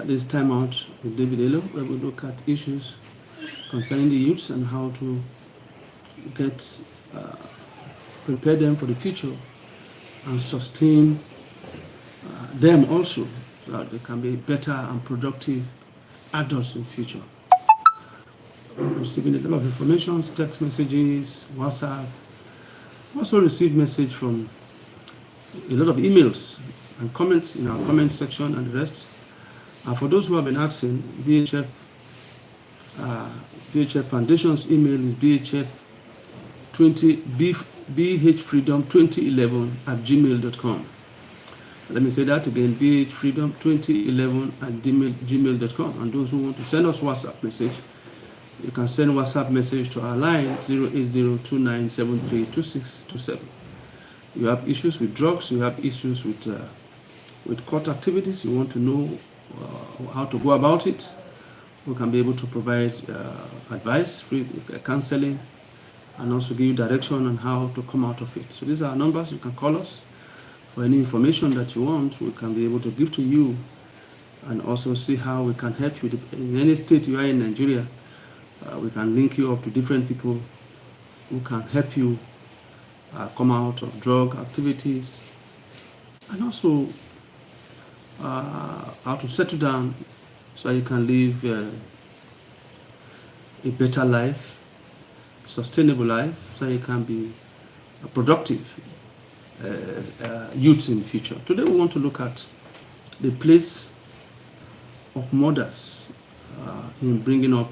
this time out with David Elo, where we look at issues concerning the youths and how to get prepare them for the future and sustain them also, so that they can be better and productive adults in the future. Receiving a lot of information, text messages, WhatsApp. Also received message from a lot of emails and comments in our comment section and the rest. And for those who have been asking, BHF Foundation's email is bhfreedom2011@gmail.com. Let me say that again, bhfreedom2011@gmail.com. And those who want to send us WhatsApp message, you can send WhatsApp message to our line 08029732627. You have issues with drugs, you have issues with court activities, you want to know how to go about it, we can be able to provide advice, free counseling, and also give you direction on how to come out of it. So these are our numbers. You can call us for any information that you want. We can be able to give to you and also see how we can help you. In any state you are in Nigeria, we can link you up to different people who can help you come out of drug activities, and also how to settle down so you can live a better life, sustainable life, so you can be a productive youth in the future. Today we want to look at the place of mothers in bringing up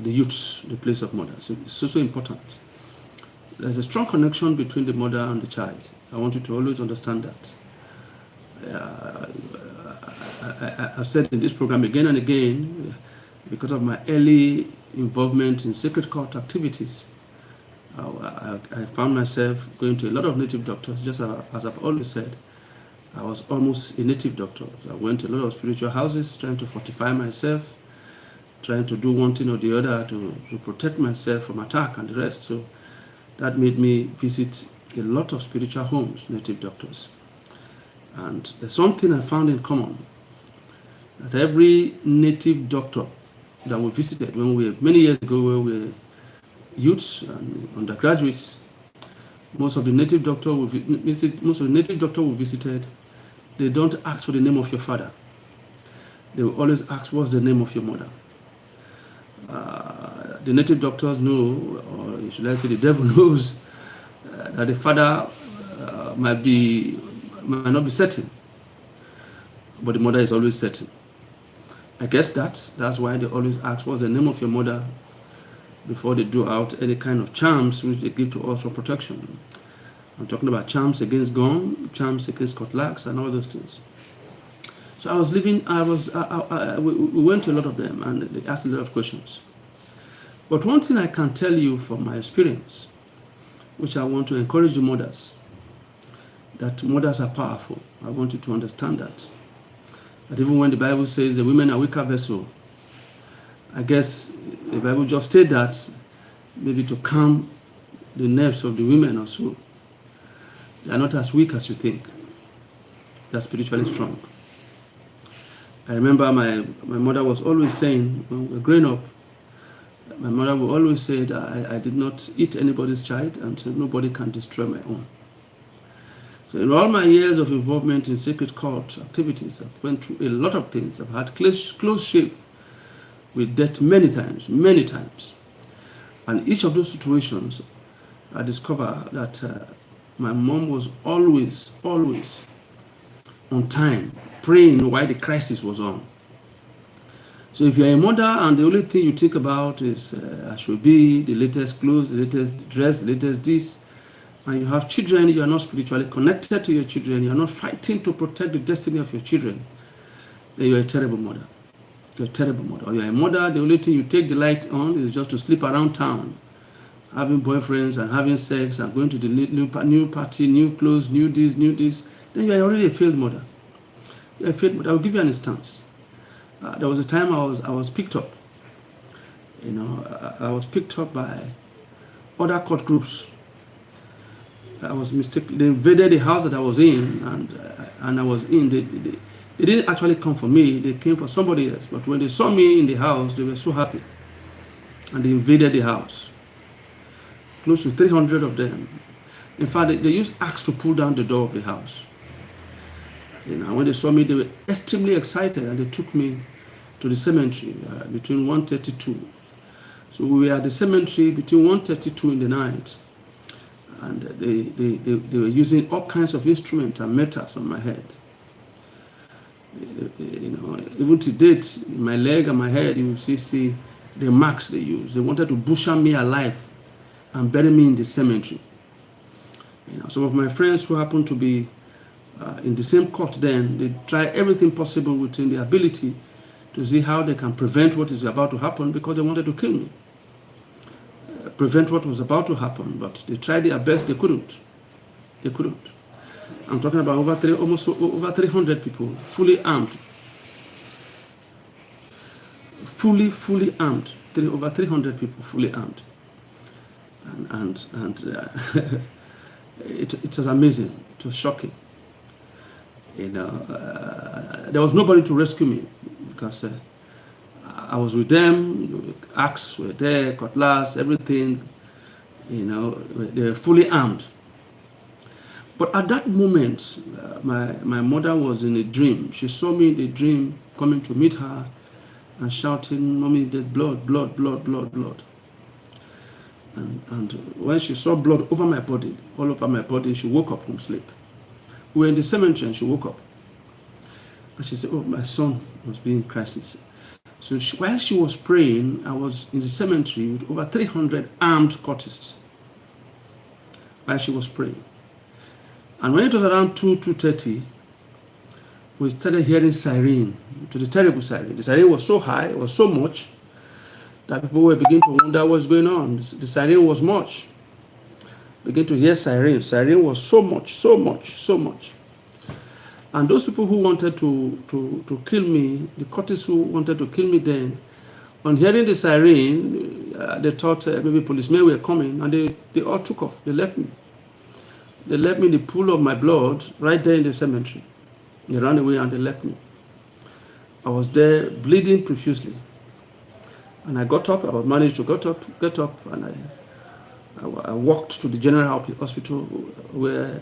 the youths, the place of mothers. It's so important. There's a strong connection between the mother and the child. I want you to always understand that. I've said in this program again and again, because of my early involvement in sacred court activities, I found myself going to a lot of native doctors. Just as I've always said, I was almost a native doctor. I went to a lot of spiritual houses trying to fortify myself, trying to do one thing or the other to protect myself from attack and the rest. So that made me visit a lot of spiritual homes, native doctors. And there's something I found in common, that every native doctor that we visited when we were many years ago, when we were youths and undergraduates, most of the native doctor we visited, they don't ask for the name of your father. They will always ask, what's the name of your mother? The native doctors know, or should I say the devil knows, that the father might not be certain, but the mother is always certain. I guess that's why they always ask, what's the name of your mother, before they do out any kind of charms which they give to us for protection. I'm talking about charms against gun, charms against cutlass, and all those things. So I was living, we went to a lot of them, and they asked a lot of questions. But one thing I can tell you from my experience, which I want to encourage the mothers, that mothers are powerful. I want you to understand that. That even when the Bible says the women are weaker vessel, I guess the Bible just stated that maybe to calm the nerves of the women or so. They are not as weak as you think. They are spiritually strong. I remember my mother was always saying, when we were growing up, my mother would always say that I did not eat anybody's child, and so nobody can destroy my own. So in all my years of involvement in sacred court activities, I've went through a lot of things. I've had close shave with death many times. And each of those situations, I discovered that my mom was always on time, praying while the crisis was on. So if you're a mother and the only thing you think about is I should be the latest clothes, the latest dress, the latest this, and you have children, you are not spiritually connected to your children, you are not fighting to protect the destiny of your children, then you're a terrible mother. You're a terrible mother. Or you're a mother, the only thing you take delight on is just to sleep around town, having boyfriends and having sex and going to the new party, new clothes, new this, then you're already a failed mother. You're a failed mother. I'll give you an instance. There was a time I was picked up. I was picked up by other court groups. I was mistaken. They invaded the house that I was in, and I was in. They didn't actually come for me. They came for somebody else. But when they saw me in the house, they were so happy, and they invaded the house. Close to 300 of them. In fact, they used axe to pull down the door of the house. When they saw me, they were extremely excited, and they took me to the cemetery between 1:32. So we were at the cemetery between 1:32 in the night, and they were using all kinds of instruments and metals on my head. Even to date, my leg and my head, you see the marks they used. They wanted to butcher me alive and bury me in the cemetery. Some of my friends who happened to be in the same court then, they try everything possible within their ability to see how they can prevent what is about to happen, because they wanted to kill me. Prevent what was about to happen, but they tried their best. They couldn't. I'm talking about almost over 300 people, fully armed. Fully armed. Over 300 people, fully armed. And it was amazing. It was shocking. There was nobody to rescue me, because I was with them. Axes were there, cutlass, everything. They were fully armed. But at that moment, my mother was in a dream. She saw me in the dream coming to meet her and shouting, "Mommy, there's blood, blood, blood, blood, blood." And when she saw blood over my body, all over my body, she woke up from sleep. We were in the cemetery, and she woke up. And she said, "Oh, my son was being crisis." So while she was praying, I was in the cemetery with over 300 armed cultists while she was praying. And when it was around 2:30, we started hearing siren, to the terrible siren. The siren was so high, it was so much, that people were beginning to wonder what's going on. The siren was much. Begin to hear siren. Siren was so much. And those people who wanted to kill me, the cultists who wanted to kill me then, on hearing the siren, they thought maybe policemen were coming, and they all took off. They left me. They left me in the pool of my blood right there in the cemetery. They ran away and they left me. I was there bleeding profusely. And I got up. I was managed to get up, and I walked to the general hospital, where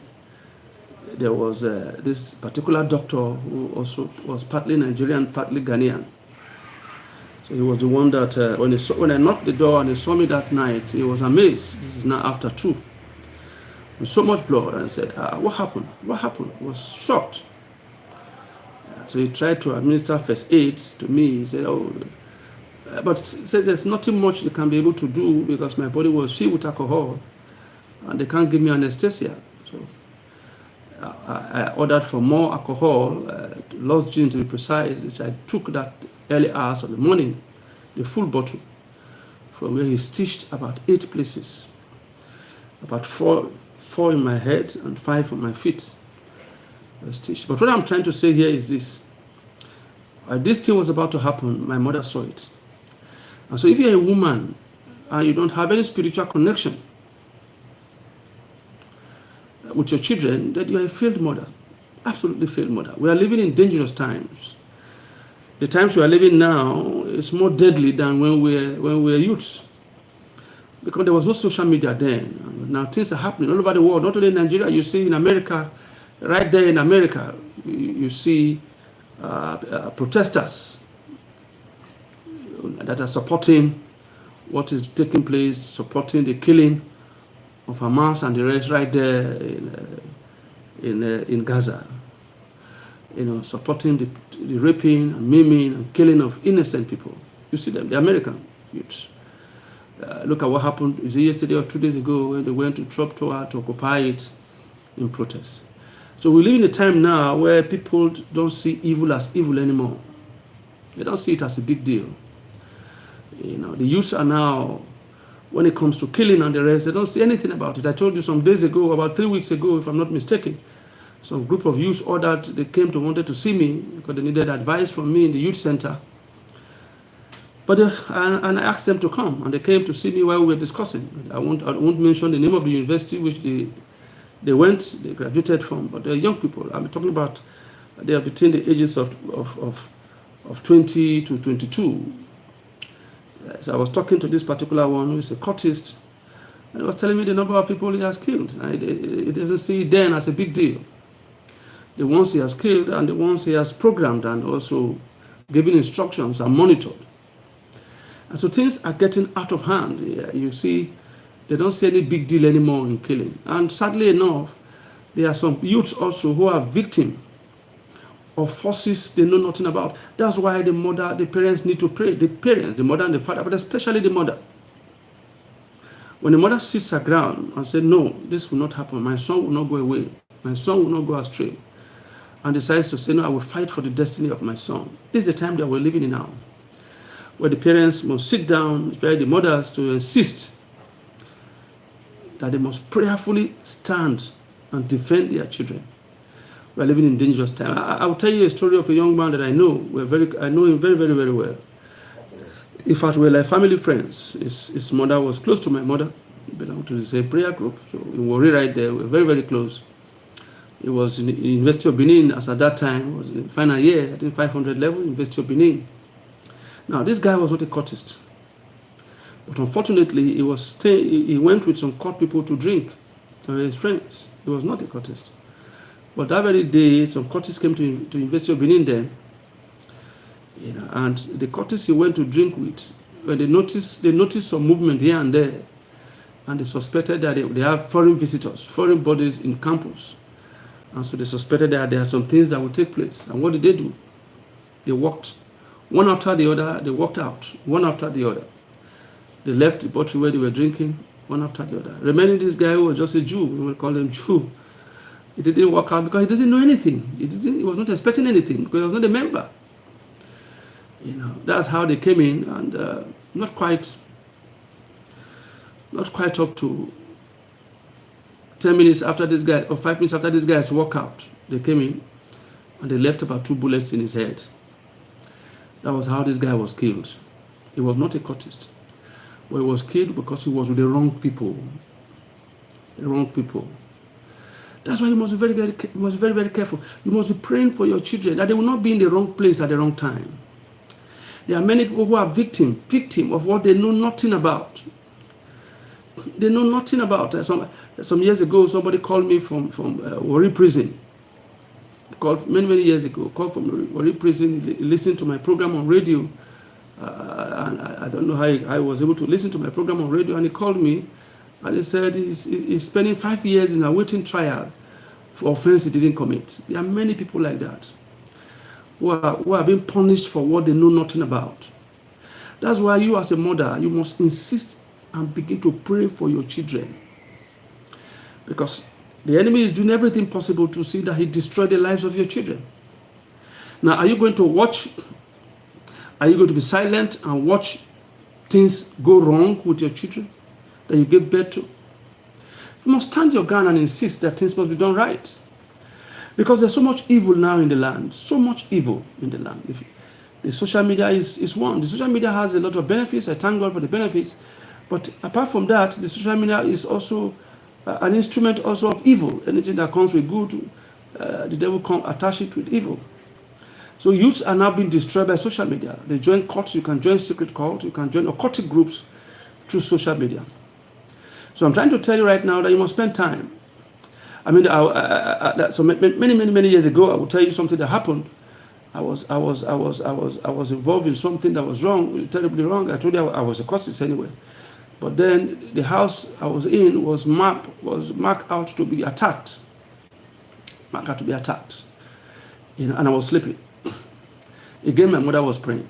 there was this particular doctor who also was partly Nigerian, partly Ghanaian. So he was the one that when I knocked the door and he saw me that night, he was amazed. This is now after 2. With so much blood, and said, "What happened? What happened?" I was shocked. So he tried to administer first aid to me. He said, "Oh," but he said there's nothing much they can be able to do, because my body was filled with alcohol, and they can't give me anesthesia. So I ordered for more alcohol, lost gin to be precise, which I took that early hours of the morning, the full bottle, from where he stitched about 8 places, about 4 in my head and 5 on my feet. But what I'm trying to say here is this. This thing was about to happen. My mother saw it. And so if you're a woman and you don't have any spiritual connection with your children, that you're a failed mother. Absolutely failed mother. We are living in dangerous times. The times we are living now is more deadly than when we were youths. Because there was no social media then. Now things are happening all over the world, not only in Nigeria. You see in America, right there in America, you see protesters that are supporting what is taking place, supporting the killing of Hamas and the rest right there in Gaza. Supporting the raping and maiming and killing of innocent people. You see them, the American youths. Look at what happened, is it yesterday or 2 days ago, when they went to Trump Tower to occupy it in protest. So we live in a time now where people don't see evil as evil anymore. They don't see it as a big deal. The youths are now, when it comes to killing and the rest, they don't see anything about it. I told you some days ago, about 3 weeks ago, if I'm not mistaken, some group of youths they wanted to see me because they needed advice from me in the youth center. But and I asked them to come, and they came to see me while we were discussing. I won't mention the name of the university which They graduated from, but they're young people. I'm talking about, they are between the ages of 20 to 22. So I was talking to this particular one who is a cultist, and he was telling me the number of people he has killed. It doesn't see then as a big deal. The ones he has killed and the ones he has programmed and also given instructions and monitored. And so things are getting out of hand. You see, they don't see any big deal anymore in killing. And sadly enough, there are some youths also who are victims of forces they know nothing about. That's why the parents need to pray. The parents, the mother and the father, but especially the mother. When the mother sits her ground and says, no, this will not happen. My son will not go away. My son will not go astray. And decides to say, no, I will fight for the destiny of my son. This is the time that we're living in now, where the parents must sit down, especially the mothers, to insist that they must prayerfully stand and defend their children. We're living in dangerous time. I will tell you a story of a young man that I know. I know him very, very, very well. In fact, we're like family friends. His mother was close to my mother. He belonged to the same prayer group. So in Warri right there, we're very, very close. He was in the University of Benin as at that time. It was in the final year, I think 500 level, University of Benin. Now, this guy was not a cultist. But unfortunately, he went with some cult people to drink. His friends. He was not a cultist. But that very day, some cultists came to University of Benin then. And the cultists he went to drink with, when they noticed some movement here and there, and they suspected that they have foreign visitors, foreign bodies in campus. And so they suspected that there are some things that will take place. And what did they do? They walked one after the other. They walked out one after the other. They left the bottle where they were drinking one after the other. Remaining this guy who was just a Jew, we will call him Jew. He didn't walk out because he doesn't know anything. He was not expecting anything because he was not a member. That's how they came in, and not quite up to 10 minutes after this guy, or 5 minutes after this guy's walk out, they came in and they left about 2 bullets in his head. That was how this guy was killed. He was not a cultist, but he was killed because he was with the wrong people. The wrong people. That's why you must be very, very careful. You must be praying for your children that they will not be in the wrong place at the wrong time. There are many people who are victim of what they know nothing about. They know nothing about. Some years ago, somebody called me from Warri prison. Called many years ago. Called from Warri prison. He listened to my program on radio. And I don't know how I was able to listen to my program on radio. And he called me, and he said he's spending 5 years in a waiting trial for offense he didn't commit. There are many people like that who are being punished for what they know nothing about. That's why you, as a mother, you must insist and begin to pray for your children, because the enemy is doing everything possible to see that he destroys the lives of your children. Now, are you going to watch? Are you going to be silent and watch things go wrong with your children that you give birth to? You must stand your ground and insist that things must be done right. Because there's so much evil now in the land. So much evil in the land. The social media is one. The social media has a lot of benefits. I thank God for the benefits. But apart from that, the social media is also an instrument also of evil. Anything that comes with good, the devil attach it with evil. So youths are now being destroyed by social media. They join cults. You can join secret cults. You can join occultic groups through social media. So I'm trying to tell you right now that you must spend time. I mean, so many years ago, I will tell you something that happened. I was involved in something that was wrong, terribly wrong. I told you I was a cultist anyway. But then the house I was in was marked out to be attacked. Marked out to be attacked. And I was sleeping. Again, my mother was praying.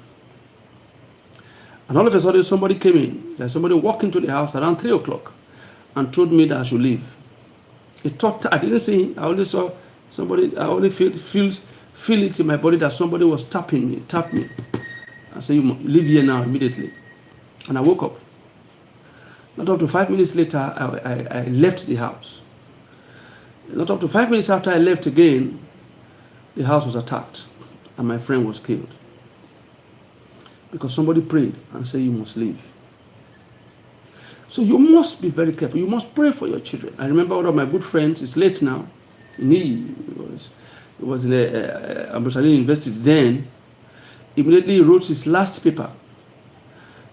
And all of a sudden, somebody came in. There's somebody walked into the house around 3 o'clock and told me that I should leave. I didn't see him. I only saw somebody. I only feel it in my body that somebody was tapped me. I said, "You leave here now immediately." And I woke up. Not up to 5 minutes later, I left the house. Not up to 5 minutes after I left again, the house was attacked and my friend was killed. Because somebody prayed and said, "You must leave." So you must be very careful. You must pray for your children. I remember one of my good friends, he's late now. He was in Ambosali University then. Immediately wrote his last paper.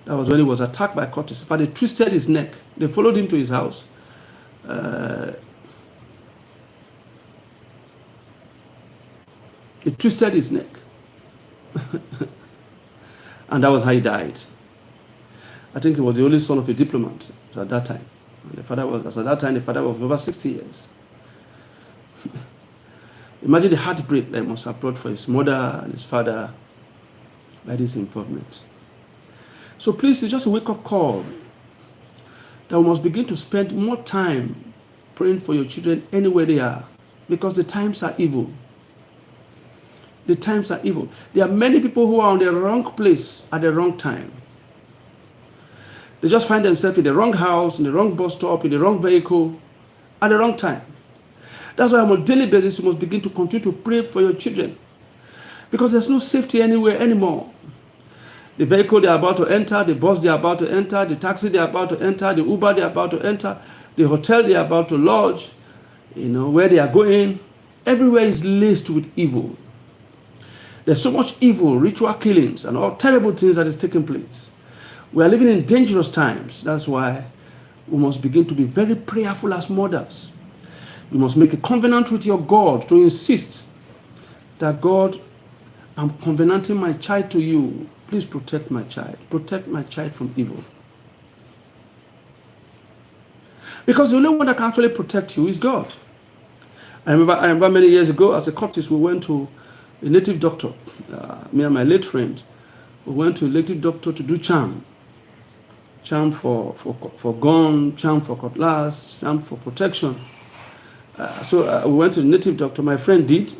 That was when he was attacked by cultists. But they twisted his neck. They followed him to his house. They twisted his neck. And that was how he died. I think he was the only son of a diplomat at that time. The father was over 60 years. Imagine the heartbreak that he must have brought for his mother and his father by this involvement. So please, it's just a wake-up call that we must begin to spend more time praying for your children anywhere they are, because the times are evil. The times are evil. There are many people who are on the wrong place at the wrong time. They just find themselves in the wrong house, in the wrong bus stop, in the wrong vehicle, at the wrong time. That's why on a daily basis, you must begin to continue to pray for your children. Because there's no safety anywhere anymore. The vehicle they're about to enter, the bus they're about to enter, the taxi they're about to enter, the Uber they're about to enter, the hotel they're about to lodge, where they are going, everywhere is laced with evil. There's so much evil, ritual killings, and all terrible things that is taking place. We are living in dangerous times. That's why we must begin to be very prayerful as mothers. You must make a covenant with your God to insist that, God, I'm covenanting my child to you. Please protect my child. Protect my child from evil. Because the only one that can actually protect you is God. I remember many years ago, as a Coptist, we went to a native doctor. Me and my late friend, we went to a native doctor to do charm. Charm for gun, charm for cutlass, charm for protection. So we went to the native doctor. My friend did.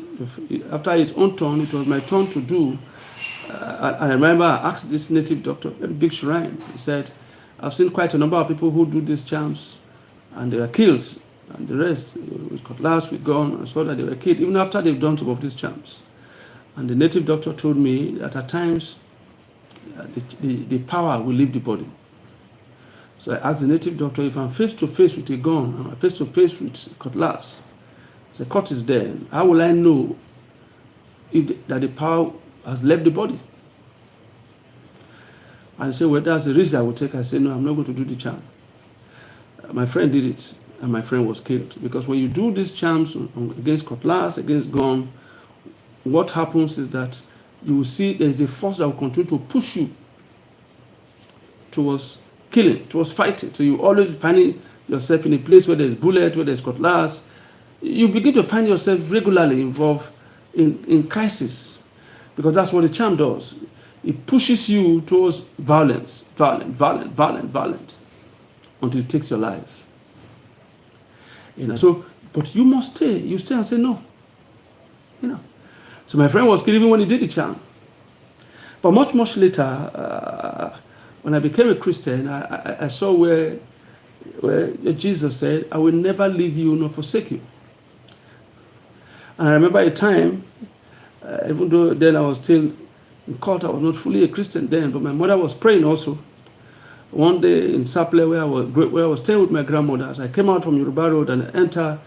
After his own turn, it was my turn to do. I remember I asked this native doctor, very big shrine. He said, I've seen quite a number of people who do these charms, and they were killed. And the rest, with cutlass, with gun, I saw that they were killed, even after they've done some of these charms. And the native doctor told me that at times, the power will leave the body. So I asked the native doctor, if I'm face to face with a gun, I'm face to face with cutlass, the cut is there, how will I know that the power has left the body? And he said, well, that's the risk I will take. I said, no, I'm not going to do the charm. My friend did it, and my friend was killed. Because when you do these charms against cutlass, against gun, what happens is that you will see there's a force that will continue to push you towards killing, towards fighting. So you always finding yourself in a place where there's bullet, where there's cutlass. You begin to find yourself regularly involved in crisis, because that's what the charm does. It pushes you towards violence, violent, until it takes your life. So, but you must stay. You stay and say no. So my friend was killed even when he did the charm. But much later, when I became a Christian, I saw where Jesus said, I will never leave you nor forsake you. And I remember a time, even though then I was still in court, I was not fully a Christian then, but my mother was praying also. One day in Saple, where I was staying with my grandmother, as I came out from Yoruba Road and entered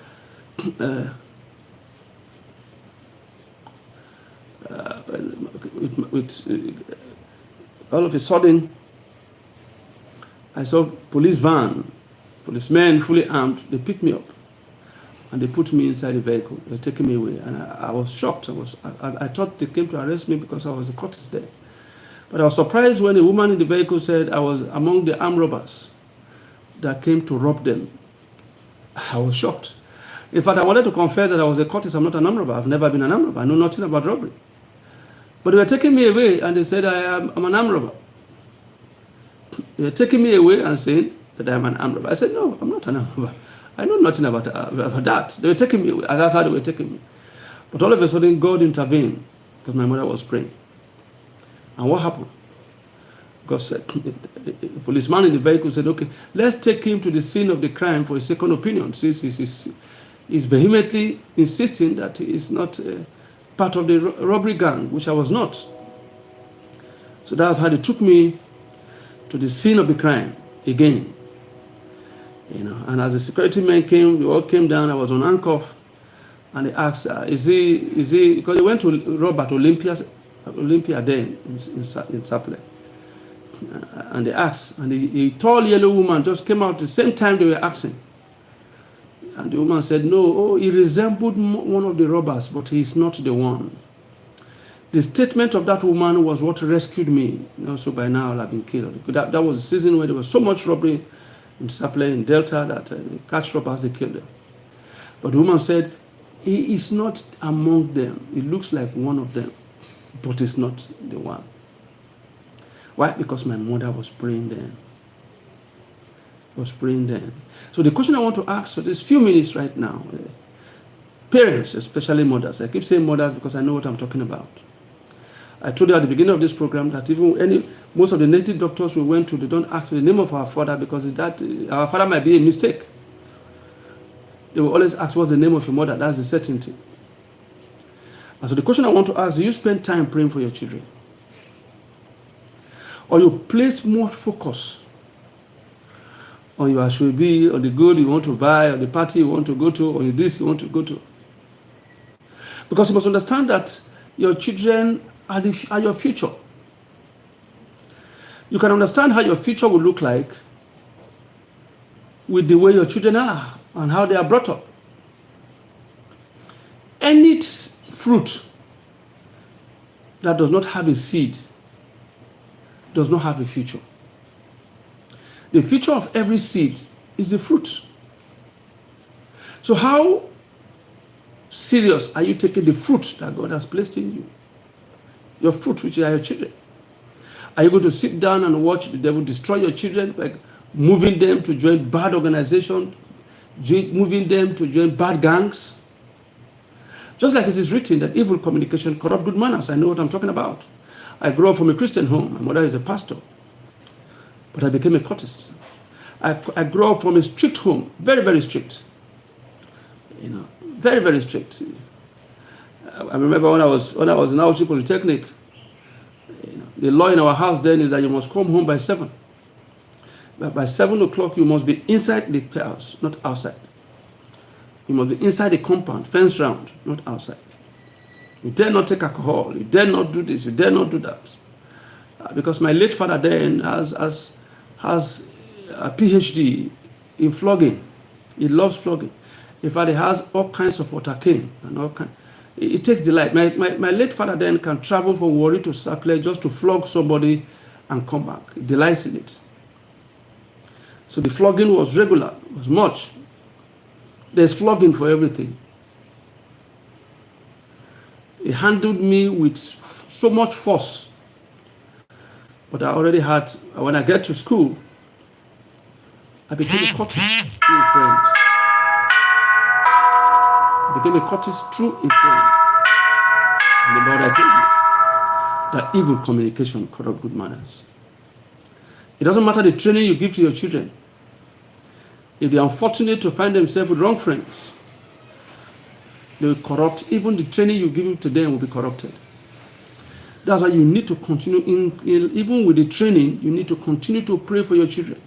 all of a sudden, I saw policemen fully armed. They picked me up and they put me inside the vehicle. They're taking me away, and I was shocked. I thought they came to arrest me because I was a Curtis there. But I was surprised when a woman in the vehicle said I was among the armed robbers that came to rob them. I was shocked. In fact, I wanted to confess that I was a Curtis. I'm not an armed robber. I've never been an armed robber. I know nothing about robbery. But they were taking me away, and they said I'm an armed robber. They were taking me away and saying that I'm an armed robber. I said, no, I'm not an armed robber. I know nothing about that. They were taking me away, and that's how they were taking me. But all of a sudden, God intervened because my mother was praying. And what happened? God said, the policeman in the vehicle said, okay, let's take him to the scene of the crime for a second opinion. So he's vehemently insisting that he is not part of the robbery gang, which I was not. So that's how they took me to the scene of the crime again. And as the security men came, they all came down. I was on handcuff, and they asked, "Is he?" Because they went to rob at Olympia then in Saple. And they asked, and a tall yellow woman just came out the same time they were asking. And the woman said, "No, he resembled one of the robbers, but he is not the one." The statement of that woman was what rescued me. So by now I'll have been killed. That was the season where there was so much robbery in Saple, in Delta, that they catch robbers, they kill them. But the woman said, "He is not among them. He looks like one of them, but he's not the one." Why? Because my mother was praying then. So the question I want to ask for these few minutes right now, parents, especially mothers. I keep saying mothers because I know what I'm talking about. I told you at the beginning of this program that most of the native doctors we went to, they don't ask for the name of our father because our father might be a mistake. They will always ask, "What's the name of your mother?" That's the certainty. And so the question I want to ask, do you spend time praying for your children? Or you place more focus on your ashwebi, on the good you want to buy, or the party you want to go to, or this you want to go to? Because you must understand that your children are your future. You can understand how your future will look like with the way your children are and how they are brought up. Any fruit that does not have a seed does not have a future. The future of every seed is the fruit. So how serious are you taking the fruit that God has placed in you? Your fruit, which are your children. Are you going to sit down and watch the devil destroy your children, like moving them to join bad organizations, moving them to join bad gangs? Just like it is written that evil communication corrupt good manners. I know what I'm talking about. I grew up from a Christian home. My mother is a pastor, but I became a courtist. I grew up from a strict home, very, very strict. Very, very strict. I remember when I was in Auchi Polytechnic, the law in our house then is that you must come home by 7. But by 7 o'clock, you must be inside the house, not outside. You must be inside the compound, fence round, not outside. You dare not take alcohol. You dare not do this. You dare not do that. Because my late father then has a PhD in flogging. He loves flogging. In fact, he has all kinds of water cane and all kinds. It takes delight. My late father then can travel from Warri to Saple just to flog somebody and come back. He delights in it. So the flogging was regular, was much. There's flogging for everything. He handled me with so much force. But I already had, when I get to school, I became a courtist through a friend. I became a courtist through a friend. Remember what I told you? That evil communication corrupt good manners. It doesn't matter the training you give to your children. If they are unfortunate to find themselves with wrong friends, they will corrupt. Even the training you give to them will be corrupted. That's why you need to continue, even with the training, you need to continue to pray for your children.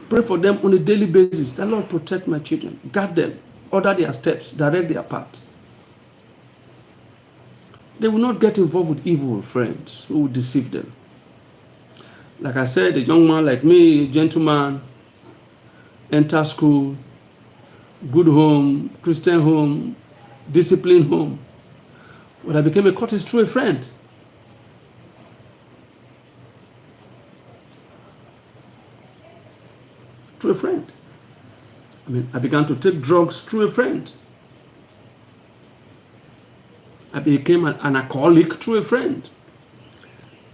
Pray for them on a daily basis. The Lord protect my children, guard them, order their steps, direct their path. They will not get involved with evil friends who will deceive them. Like I said, a young man like me, a gentleman, enter school, good home, Christian home, disciplined home. But I became a courtist through a friend. Through a friend. I began to take drugs through a friend. I became an alcoholic through a friend.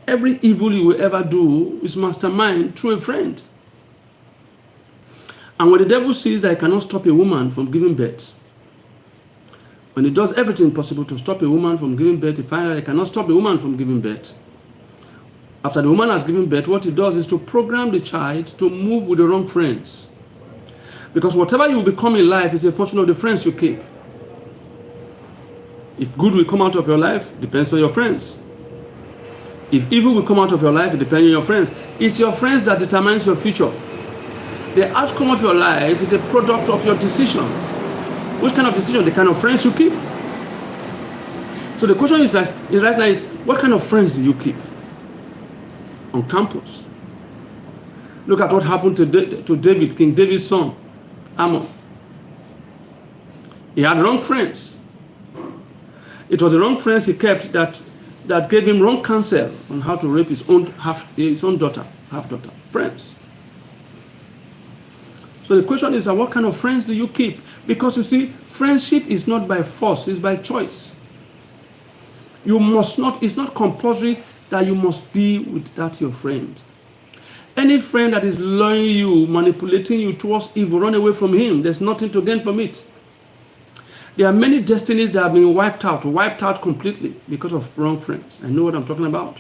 Every evil you will ever do is mastermind through a friend. And when the devil sees that he cannot stop a woman from giving birth, when he does everything possible to stop a woman from giving birth, he finds that he cannot stop a woman from giving birth. After the woman has given birth, what he does is to program the child to move with the wrong friends. Because whatever you become in life is a function of the friends you keep. If good will come out of your life, depends on your friends. If evil will come out of your life, it depends on your friends. It's your friends that determines your future. The outcome of your life is a product of your decision. Which kind of decision? The kind of friends you keep. So the question is right now is, what kind of friends do you keep on campus? Look at what happened to David, King David's son, Ammon. He had wrong friends. It was the wrong friends he kept that gave him wrong counsel on how to rape his own daughter, half-daughter. Friends. So the question is, what kind of friends do you keep? Because you see, friendship is not by force, it's by choice. You must not, it's not compulsory that you must be with that your friend. Any friend that is luring you, manipulating you towards evil, run away from him. There's nothing to gain from it. There are many destinies that have been wiped out completely because of wrong friends. I know what I'm talking about.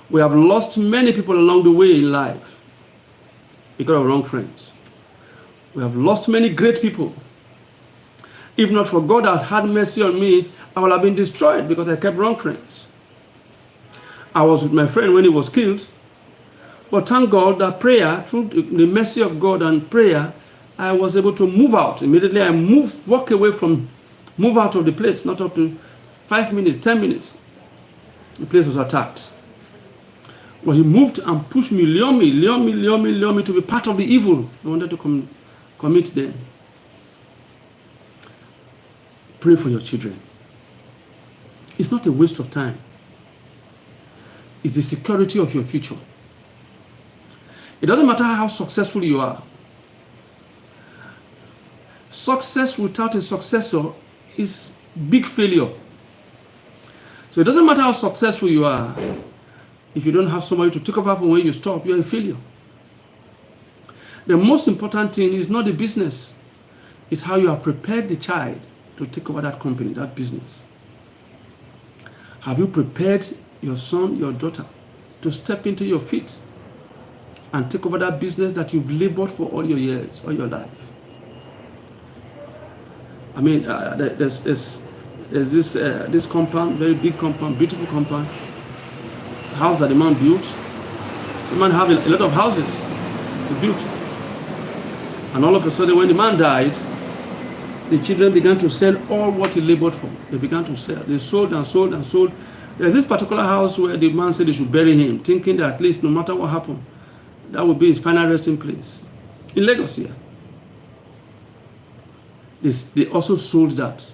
We have lost many people along the way in life because of wrong friends. We have lost many great people. If not for God that had mercy on me, I would have been destroyed because I kept wrong friends. I was with my friend when he was killed. But thank God that prayer, through the mercy of God and prayer, I was able to move out. Immediately I move out of the place, not up to 5 minutes, 10 minutes. The place was attacked. Well, he moved and pushed me, lure me to be part of the evil I wanted to commit then. Pray for your children. It's not a waste of time. It's the security of your future. It doesn't matter how successful you are. Success without a successor is big failure. So it doesn't matter how successful you are. If you don't have somebody to take over from when you stop, you're a failure. The most important thing is not the business. It's how you have prepared the child to take over that company, that business. Have you prepared your son, your daughter to step into your feet and take over that business that you've labored for all your years, all your life? I mean, there's this compound, very big compound, beautiful compound, house that the man built. The man have a lot of houses he built. And all of a sudden, when the man died, the children began to sell all what he labored for. They began to sell. They sold and sold and sold. There's this particular house where the man said they should bury him, thinking that at least no matter what happened, that would be his final resting place. In Lagos here. They also sold that.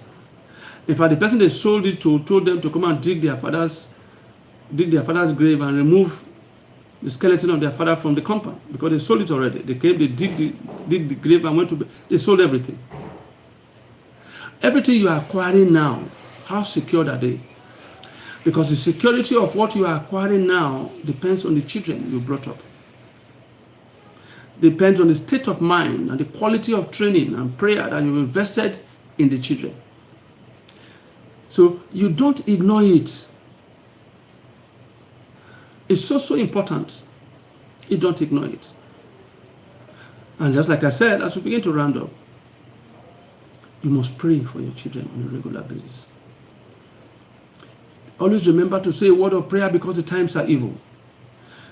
In fact, the person they sold it to told them to come and dig their father's grave and remove the skeleton of their father from the compound, because they sold it already. They came, they dig the grave and went to, they sold everything. Everything you are acquiring now, how secured are they? Because the security of what you are acquiring now depends on the children you brought up. Depends on the state of mind and the quality of training and prayer that you've invested in the children. So you don't ignore it. It's so important. You don't ignore it. And just like I said, as we begin to round up, you must pray for your children on a regular basis. Always remember to say a word of prayer, because the times are evil.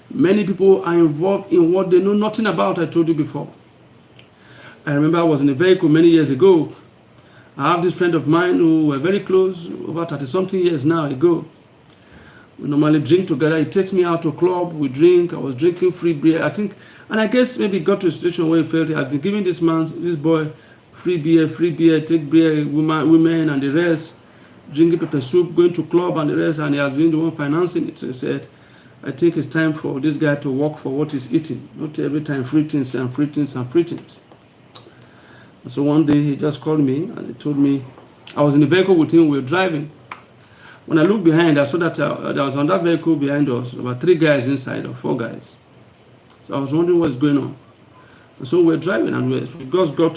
Many people are involved in what they know nothing about, I told you before. I remember I was in a vehicle many years ago. I have this friend of mine who were very close, over 30-something years now ago. We normally drink together. He takes me out to a club, we drink. I was drinking free beer, I think. And I guess maybe got to a situation where he felt he had been giving this boy free beer, take beer, women and the rest, drinking pepper soup, going to club and the rest, and he has been the one financing it. So he said, I think it's time for this guy to work for what he's eating, not every time free things and free things and free things. And so one day he just called me and he told me, I was in the vehicle with him, we were driving. When I looked behind, I saw that there was on that vehicle behind us about 3 guys inside, or 4 guys. So I was wondering what's going on. And so we're driving, and we just got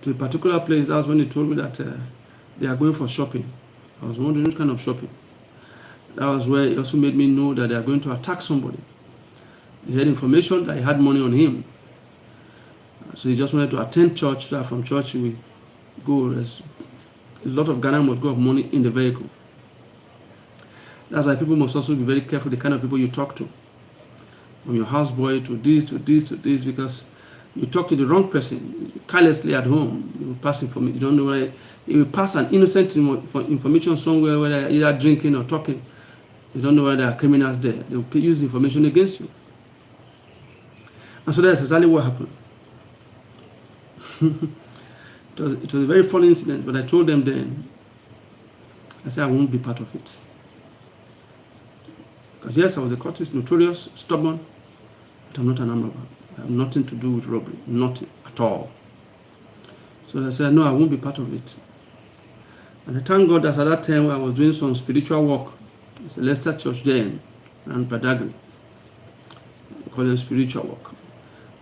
to a particular place. That's when he told me that they are going for shopping. I was wondering what kind of shopping. That was where he also made me know that they are going to attack somebody. He had information that he had money on him. So he just wanted to attend church. So from church he will go. There's a lot of Ghana must go of money in the vehicle. That's why people must also be very careful the kind of people you talk to. From your houseboy to this, because You talk to the wrong person carelessly at home. You pass information. You don't know where you will pass an innocent information somewhere where they're either drinking or talking. You don't know whether there are criminals there. They will use the information against you. And so that's exactly what happened. It was a very funny incident, but I told them then, I said I won't be part of it. Because yes, I was a cultist, notorious, stubborn, but I'm not an armed robber. I have nothing to do with robbery, nothing at all. So I said, no, I won't be part of it. And I thank God that at that time I was doing some spiritual work. It's a Leicester Church then, and Badagry. They call it spiritual work.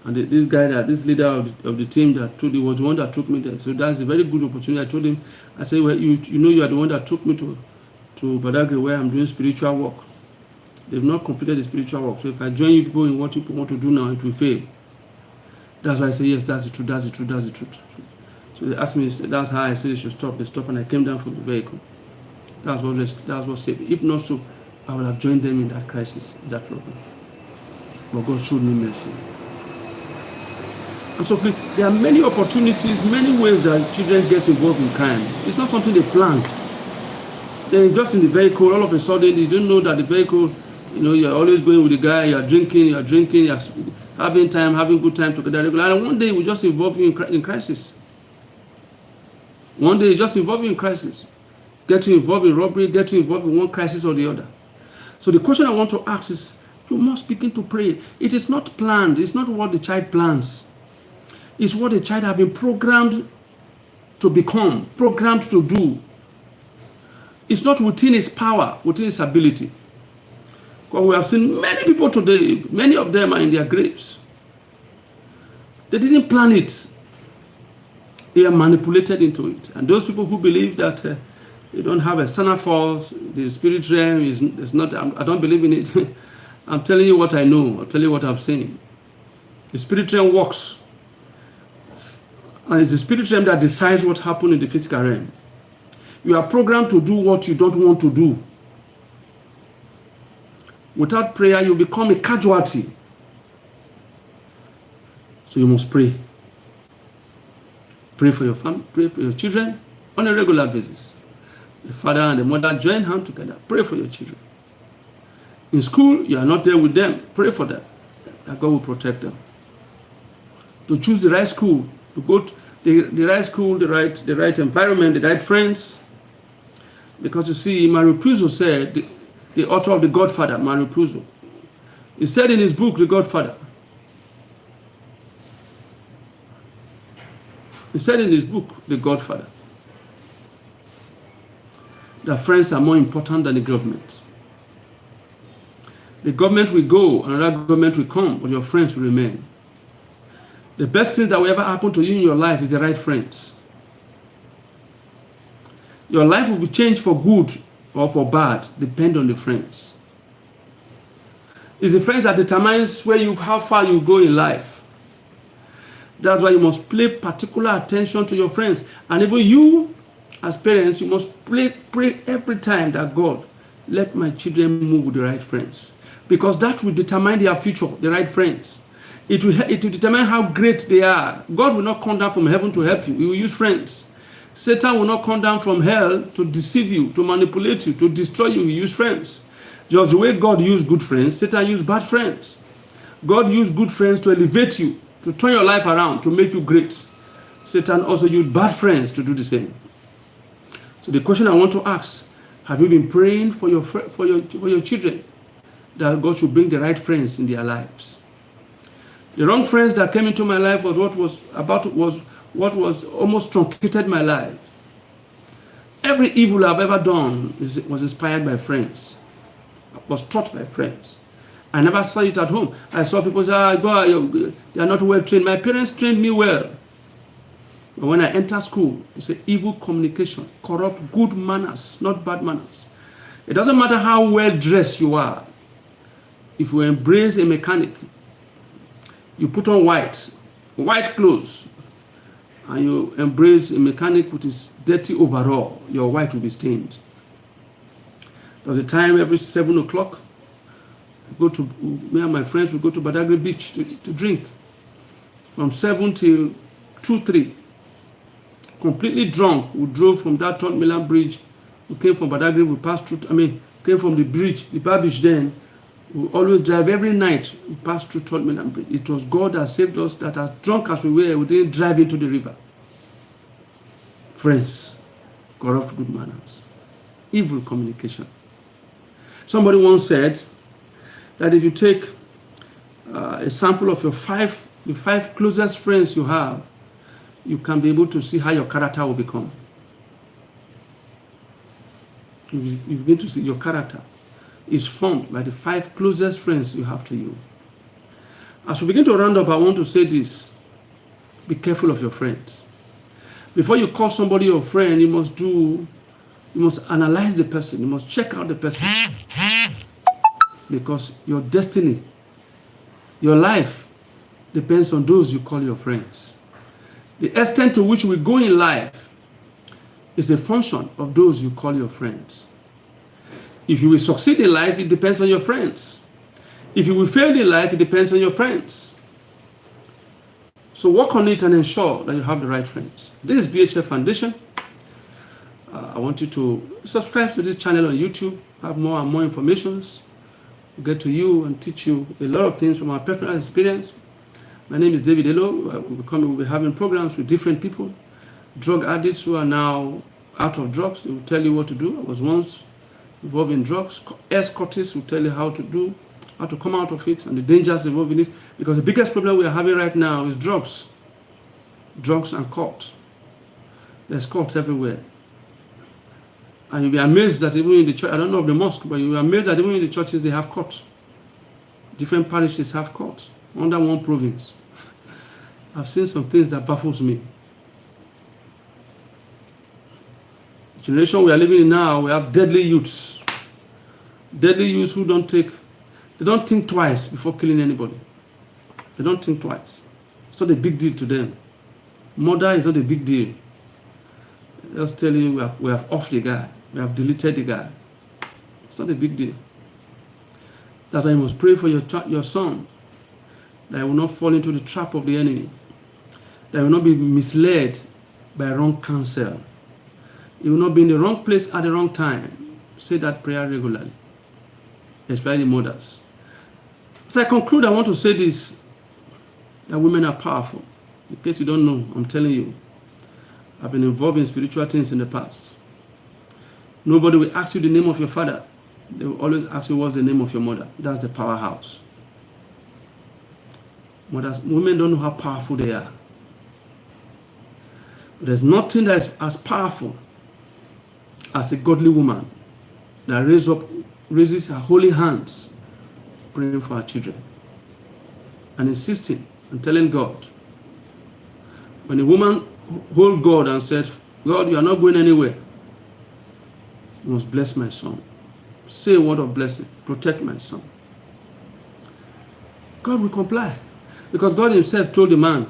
And this guy, this leader of the team that told you was the one that took me there. So that's a very good opportunity. I told him, I said, well, you know you are the one that took me to Badagry where I'm doing spiritual work. They've not completed the spiritual work. So if I join you people in what you want to do now, it will fail. That's why I say, yes, that's the truth, that's the truth, that's the truth. So they asked me, that's how I said they should stop. They stopped and I came down from the vehicle. That's what saved me. If not so, I would have joined them in that crisis, in that problem. But God showed me mercy. And so there are many opportunities, many ways that children get involved in crime. It's not something they plan. They're just in the vehicle, all of a sudden you don't know that the vehicle, you're always going with the guy, you're drinking, you're having good time together. And one day we just involve you in crisis. One day just involve you in crisis. Get you involved in robbery, get you involved in one crisis or the other. So the question I want to ask is, you must begin to pray. It is not planned. It's not what the child plans. It's what the child has been programmed to become, programmed to do. It's not within his power, within his ability. Because we have seen many people today, many of them are in their graves. They didn't plan it. They are manipulated into it. And those people who believe that they don't have external force, the spirit realm is not, I don't believe in it. I'm telling you what I know. I'll tell you what I've seen. The spirit realm works. And it's the spirit realm that decides what happened in the physical realm. You are programmed to do what you don't want to do. Without prayer, you become a casualty. So you must pray. Pray for your family, pray for your children on a regular basis. The father and the mother join hands together. Pray for your children. In school, you are not there with them. Pray for them. That God will protect them. To choose the right school, to go to the right school, the right environment, the right friends. Because you see, Mario Puzo said, the author of The Godfather, Mario Puzo, he said in his book, The Godfather, The Godfather, that friends are more important than the government. The government will go, another government will come, but your friends will remain. The best thing that will ever happen to you in your life is the right friends. Your life will be changed for good or for bad, depend on the friends. It's the friends that determines how far you go in life. That's why you must pay particular attention to your friends. And even you, as parents, you must pray every time that God, let my children move with the right friends. Because that will determine their future, the right friends. It will determine how great they are. God will not come down from heaven to help you. He will use friends. Satan will not come down from hell to deceive you, to manipulate you, to destroy you. He used friends. Just the way God used good friends, Satan used bad friends. God used good friends to elevate you, to turn your life around, to make you great. Satan also used bad friends to do the same. So the question I want to ask, have you been praying for your children that God should bring the right friends in their lives? The wrong friends that came into my life was what was almost truncated my life. Every evil I've ever done was inspired by friends, was taught by friends. I never saw it at home. I saw people say, they are not well trained. My parents trained me well. But when I enter school, it's evil communication, corrupt good manners, not bad manners. It doesn't matter how well dressed you are. If you embrace a mechanic, you put on white clothes, and you embrace a mechanic with his dirty overall, your white will be stained. There was a time every 7 o'clock, me and my friends would go to Badagry Beach to drink. from 7 till 2, 3. Completely drunk. We drove from that Third Milan Bridge. We came from Badagry. We passed through. Came from the bridge, the bar beach. Then we always drive every night. We passed through Third Milan Bridge. It was God that saved us. That as drunk as we were, we didn't drive into the river. Friends, corrupt good manners, evil communication. Somebody once said that if you take a sample of the five closest friends you have, you can be able to see how your character will become. You begin to see your character is formed by the 5 closest friends you have to you. As we begin to round up, I want to say this: be careful of your friends. Before you call somebody your friend, you must analyze the person. You must check out the person, because your destiny, your life, depends on those you call your friends. The extent to which we go in life is a function of those you call your friends. If you will succeed in life, it depends on your friends. If you will fail in life, it depends on your friends. So work on it and ensure that you have the right friends. This is BHF Foundation. I want you to subscribe to this channel on YouTube, have more and more informations, get to you and teach you a lot of things from our personal experience. My name is David Elo. We'll be having programs with different people, drug addicts who are now out of drugs. They will tell you what to do. I was once involved in drugs. Escortists will tell you how to come out of it and the dangers involved in it. Because the biggest problem we are having right now is drugs and cult. There's cult everywhere. And you'll be amazed that even in the church, I don't know of the mosque, but you'll be amazed that even in the churches they have cults. Different parishes have cults under one province. I've seen some things that baffles me. The generation we are living in now, we have deadly youths. Deadly youths who don't think twice before killing anybody. They don't think twice. It's not a big deal to them. Murder is not a big deal. They'll tell you we have off the guy. We have deleted the guy. It's not a big deal. That's why you must pray for your son, that he will not fall into the trap of the enemy, that he will not be misled by wrong counsel. He will not be in the wrong place at the wrong time. Say that prayer regularly, especially mothers. As I conclude, I want to say this, that women are powerful. In case you don't know, I'm telling you, I've been involved in spiritual things in the past. Nobody will ask you the name of your father. They will always ask you what's the name of your mother. That's the powerhouse. Women don't know how powerful they are. But there's nothing that is as powerful as a godly woman that raises her holy hands, praying for her children, and insisting and telling God. When a woman hold God and said, God, you are not going anywhere, you must bless my son. Say a word of blessing. Protect my son. God will comply. Because God himself told the man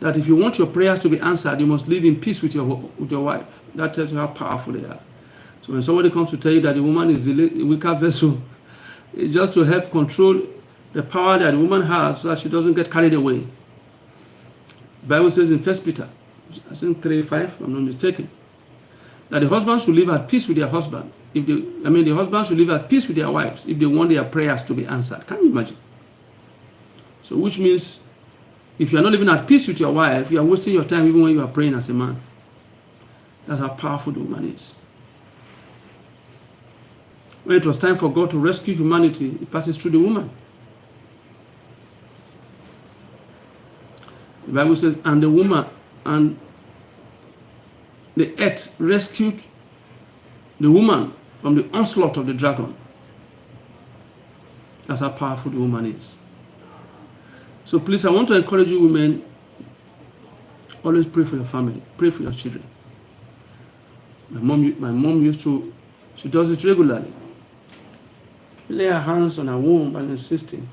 that if you want your prayers to be answered, you must live in peace with your wife. That tells you how powerful they are. So when somebody comes to tell you that the woman is the weaker vessel, it's just to help control the power that the woman has so that she doesn't get carried away. The Bible says in 1 Peter, I think 3:5, if I'm not mistaken, that the husband should live at peace with their husband. The husband should live at peace with their wives if they want their prayers to be answered. Can you imagine? So which means if you are not living at peace with your wife, you are wasting your time even when you are praying as a man. That's how powerful the woman is. When it was time for God to rescue humanity, it passes through the woman. The Bible says, and the woman and the earth rescued the woman from the onslaught of the dragon. That's how powerful the woman is. So please, I want to encourage you women, always pray for your family, pray for your children. My mom used to, she does it regularly. Lay her hands on her womb and insisting,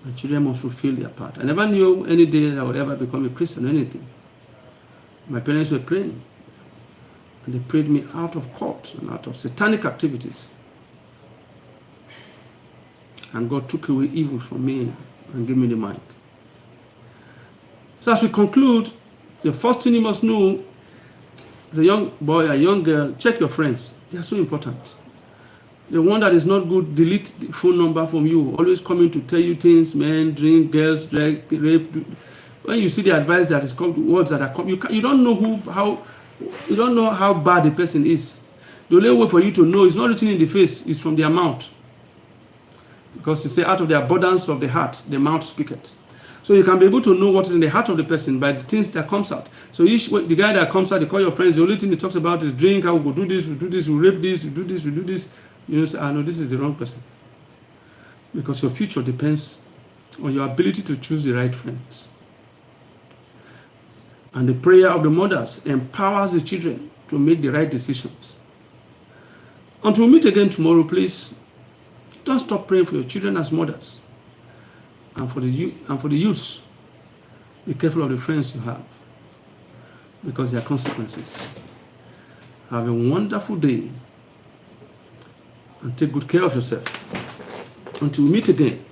my children must fulfill their part. I never knew any day that I would ever become a Christian or anything. My parents were praying. And they prayed me out of court and out of satanic activities. And God took away evil from me and gave me the mic. So as we conclude, the first thing you must know as a young boy, a young girl, check your friends. They are so important. The one that is not good, delete the phone number from you. Always coming to tell you things, men, drink, girls, drag, rape. When you see the advice that is called words that are coming, you don't know you don't know how bad the person is. The only way for you to know is not written in the face, it's from their mouth. Because you say, out of the abundance of the heart, the mouth speaketh. So you can be able to know what is in the heart of the person by the things that comes out. So the guy that comes out, they call your friends, the only thing he talks about is drink, I will do this, we do this, we rape this, we do this, we do this. You say, I know this is the wrong person. Because your future depends on your ability to choose the right friends. And the prayer of the mothers empowers the children to make the right decisions. Until we meet again tomorrow, please don't stop praying for your children as mothers. And for the youths, be careful of the friends you have, because there are consequences. Have a wonderful day and take good care of yourself. Until we meet again.